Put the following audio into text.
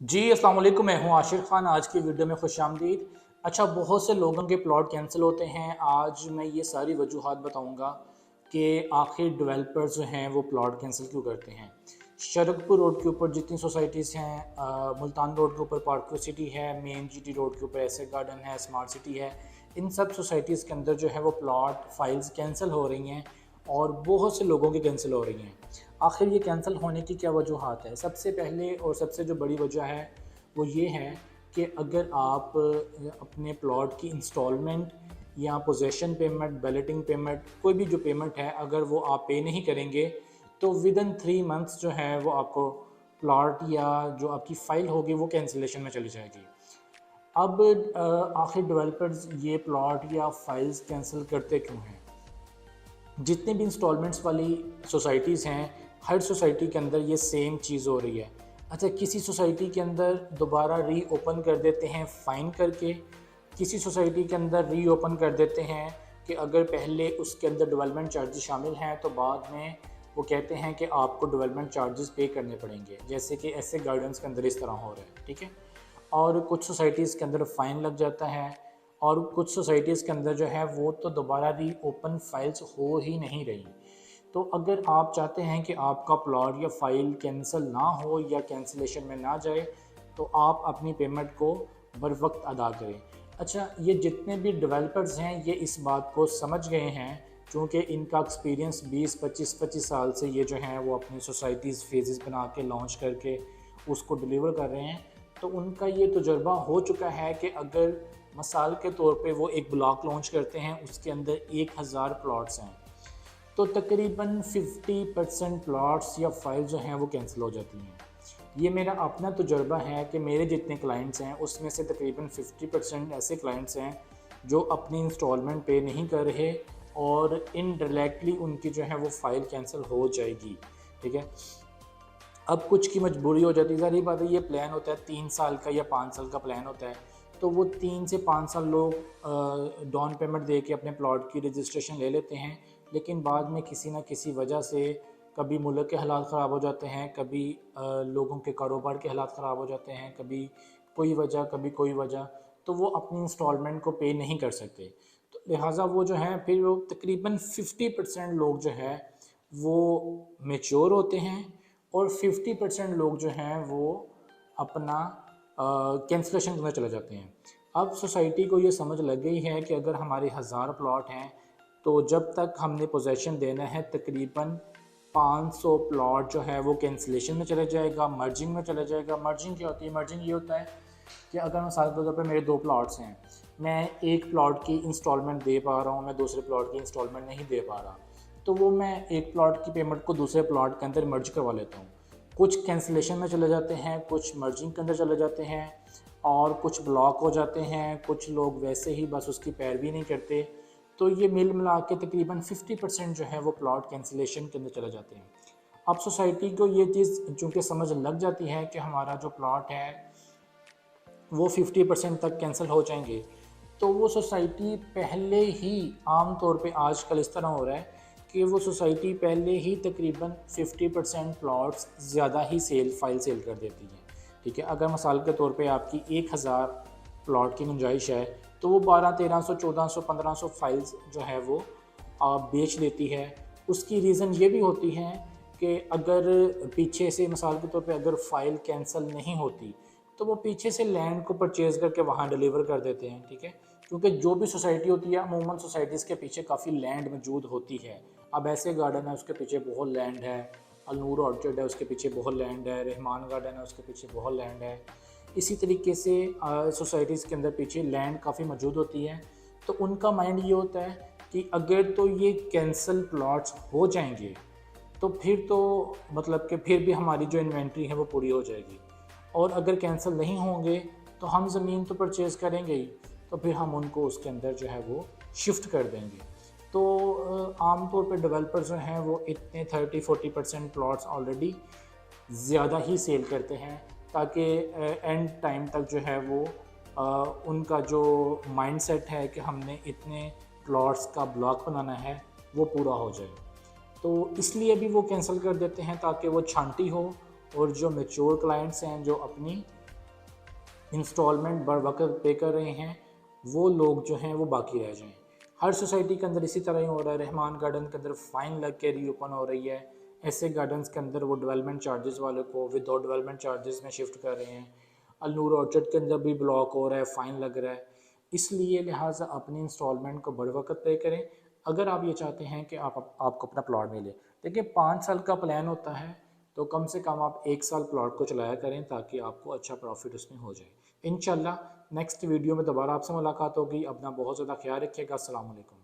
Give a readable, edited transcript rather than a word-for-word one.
जी अस्सलाम वालेकुम, मैं हूँ आशिर ख़ान। आज की वीडियो में खुशामदीद। अच्छा, बहुत से लोगों के प्लॉट कैंसिल होते हैं। आज मैं ये सारी वजूहात बताऊँगा कि आखिर डेवलपर्स जो हैं वो प्लॉट कैंसिल क्यों करते हैं। शरकपुर रोड के ऊपर जितनी सोसाइटीज़ हैं, मुल्तान रोड के ऊपर पार्को सिटी है, मेन जीटी रोड के ऊपर एसेट गार्डन है, स्मार्ट सिटी है, इन सब सोसाइटीज़ के अंदर जो है वो प्लॉट फाइल्स कैंसिल हो रही हैं और बहुत से लोगों की कैंसिल हो रही हैं। आखिर ये कैंसिल होने की क्या वजूहात है? सबसे पहले और सबसे जो बड़ी वजह है वो ये है कि अगर आप अपने प्लॉट की इंस्टॉलमेंट या पोजेसन पेमेंट, बैलेटिंग पेमेंट, कोई भी जो पेमेंट है, अगर वो आप पे नहीं करेंगे तो विदिन 3 मंथ्स जो है वो आपको प्लॉट या जो आपकी फ़ाइल होगी वो कैंसिलेशन में चली जाएगी। अब आखिर डेवलपर्स ये प्लॉट या फाइल्स कैंसिल करते क्यों हैं? जितने भी इंस्टॉलमेंट्स वाली सोसाइटीज़ हैं, हर सोसाइटी के अंदर ये सेम चीज़ हो रही है। अच्छा, किसी सोसाइटी के अंदर दोबारा रीओपन कर देते हैं फ़ाइन करके, किसी सोसाइटी के अंदर रीओपन कर देते हैं कि अगर पहले उसके अंदर डेवलपमेंट चार्जेस शामिल हैं तो बाद में वो कहते हैं कि आपको डेवलपमेंट चार्जेस पे करने पड़ेंगे, जैसे कि ऐसे गार्डन्स के अंदर इस तरह हो रहा है, ठीक है। और कुछ सोसाइटीज़ के अंदर फ़ाइन लग जाता है और कुछ सोसाइटीज़ के अंदर जो है वो तो दोबारा रीओपन फाइल्स हो ही नहीं रही। तो अगर आप चाहते हैं कि आपका प्लॉट या फाइल कैंसिल ना हो या कैंसिलेशन में ना जाए तो आप अपनी पेमेंट को बर वक्त अदा करें। अच्छा, ये जितने भी डेवलपर्स हैं ये इस बात को समझ गए हैं, क्योंकि इनका एक्सपीरियंस 20-25 साल से ये जो हैं वो अपनी सोसाइटीज़ फेजेस बना के लॉन्च करके उसको डिलीवर कर रहे हैं। तो उनका ये तजुर्बा हो चुका है कि अगर मिसाल के तौर पे वो एक ब्लॉक लॉन्च करते हैं, उसके अंदर 1000 प्लॉट्स हैं, तो तकरीबन 50% प्लॉट्स या फाइल जो हैं वो कैंसिल हो जाती हैं। ये मेरा अपना तजुर्बा है कि मेरे जितने क्लाइंट्स हैं उसमें से तकरीबन 50% ऐसे क्लाइंट्स हैं जो अपनी इंस्टॉलमेंट पे नहीं कर रहे और इनडायरेक्टली उनकी जो है वो फ़ाइल कैंसिल हो जाएगी, ठीक है। अब कुछ की मजबूरी हो जाती है, ज़ाहिर बात है, ये प्लान होता है 3 साल का या 5 साल का प्लान होता है, तो वो 3 से 5 साल लोग डाउन पेमेंट दे के अपने प्लॉट की रजिस्ट्रेशन ले लेते हैं, लेकिन बाद में किसी न किसी वजह से कभी मुल्क के हालात ख़राब हो जाते हैं, कभी लोगों के कारोबार के हालात ख़राब हो जाते हैं, कभी कोई वजह, कभी कोई वजह, तो वो अपनी इंस्टॉलमेंट को पे नहीं कर सकते। तो लिहाजा वो जो है फिर वो तकरीबन 50% लोग जो है वो मेच्योर होते हैं और 50% लोग जो हैं वो अपना कैंसलेशन करने चले जाते हैं। अब सोसाइटी को ये समझ लग गई है कि अगर हमारे 1000 प्लॉट हैं तो जब तक हमने पोजेसन देना है तकरीबन 500 प्लॉट जो है वो कैंसलेशन में चले जाएगा, मर्जिंग में चला जाएगा। मर्जिंग क्या होती है? मर्जिंग ये होता है कि अगर मिसाल के तौर पर मेरे 2 प्लॉट्स हैं, मैं एक प्लॉट की इंस्टॉलमेंट दे पा रहा हूँ, मैं दूसरे प्लॉट की इंस्टॉलमेंट नहीं दे पा रहा, तो वो मैं एक प्लॉट की पेमेंट को दूसरे प्लॉट के अंदर मर्ज करवा लेता हूँ। कुछ कैंसिलेशन में चले जाते हैं, कुछ मर्जिंग के अंदर चले जाते हैं और कुछ ब्लॉक हो जाते हैं, कुछ लोग वैसे ही बस उसकी पैरवी नहीं करते। तो ये मिल मिला के तकरीबन 50% जो है वो प्लॉट कैंसिलेशन के अंदर चले जाते हैं। अब सोसाइटी को ये चीज़ चूँकि समझ लग जाती है कि हमारा जो प्लॉट है वो 50% तक कैंसिल हो जाएंगे, तो वो सोसाइटी पहले ही, आम तौर पे आजकल इस तरह हो रहा है कि वो सोसाइटी पहले ही तकरीबन 50% प्लॉट्स ज़्यादा ही फाइल सेल कर देती है, ठीक है। अगर मिसाल के तौर पे आपकी 1000 प्लॉट की गुंजाइश है तो वो 1200, 1300, 1400, 1500 फाइल्स जो है वो बेच देती है। उसकी रीज़न ये भी होती है कि अगर पीछे से मिसाल के तौर पे अगर फ़ाइल कैंसिल नहीं होती तो वो पीछे से लैंड को परचेज़ करके वहाँ डिलीवर कर देते हैं, ठीक है। क्योंकि जो भी सोसाइटी होती है अमूमन सोसाइटीज़ के पीछे काफ़ी लैंड मौजूद होती है। अब ऐसे गार्डन है उसके पीछे बहुत लैंड है, अलनूर ऑर्चर्ड है उसके पीछे बहुत लैंड है, रहमान गार्डन है उसके पीछे बहुत लैंड है। इसी तरीके से सोसाइटीज़ के अंदर पीछे लैंड काफ़ी मौजूद होती है। तो उनका माइंड ये होता है कि अगर तो ये कैंसल प्लॉट्स हो जाएंगे तो फिर तो मतलब कि फिर भी हमारी जो इन्वेंट्री है वो पूरी हो जाएगी, और अगर कैंसिल नहीं होंगे तो हम ज़मीन तो परचेज़ करेंगे ही, तो फिर हम उनको उसके अंदर जो है वो शिफ्ट कर देंगे। तो आम तौर पे डेवलपर्स जो हैं वो इतने 30-40% प्लॉट्स ऑलरेडी ज़्यादा ही सेल करते हैं ताकि एंड टाइम तक जो है वो उनका जो माइंडसेट है कि हमने इतने प्लॉट्स का ब्लॉक बनाना है वो पूरा हो जाए। तो इसलिए भी वो कैंसिल कर देते हैं ताकि वो छांटी हो और जो मैच्योर क्लाइंट्स हैं जो अपनी इंस्टॉलमेंट बर वक्त पे कर रहे हैं वो लोग जो हैं वो बाकी रह जाएं। हर सोसाइटी के अंदर इसी तरह ही हो रहा है। रहमान गार्डन के अंदर फ़ाइन लग के रीओपन हो रही है। ऐसे गार्डन्स के अंदर वो डेवलपमेंट चार्जेस वाले को विदाउट डेवलपमेंट चार्जेस में शिफ्ट कर रहे हैं। अलनूर ऑर्चर्ड के अंदर भी ब्लॉक हो रहा है, फ़ाइन लग रहा है। इसलिए लिहाजा अपनी इंस्टॉलमेंट को बर वक्त पे करें अगर आप ये चाहते हैं कि आपको अपना प्लॉट मिले। देखिए 5 साल का प्लान होता है तो कम से कम आप 1 साल प्लॉट को चलाया करें ताकि आपको अच्छा प्रॉफिट उसमें हो जाए। इंशाल्लाह नेक्स्ट वीडियो में दोबारा आपसे मुलाकात होगी। अपना बहुत ज़्यादा ख्याल रखिएगा। अस्सलाम वालेकुम।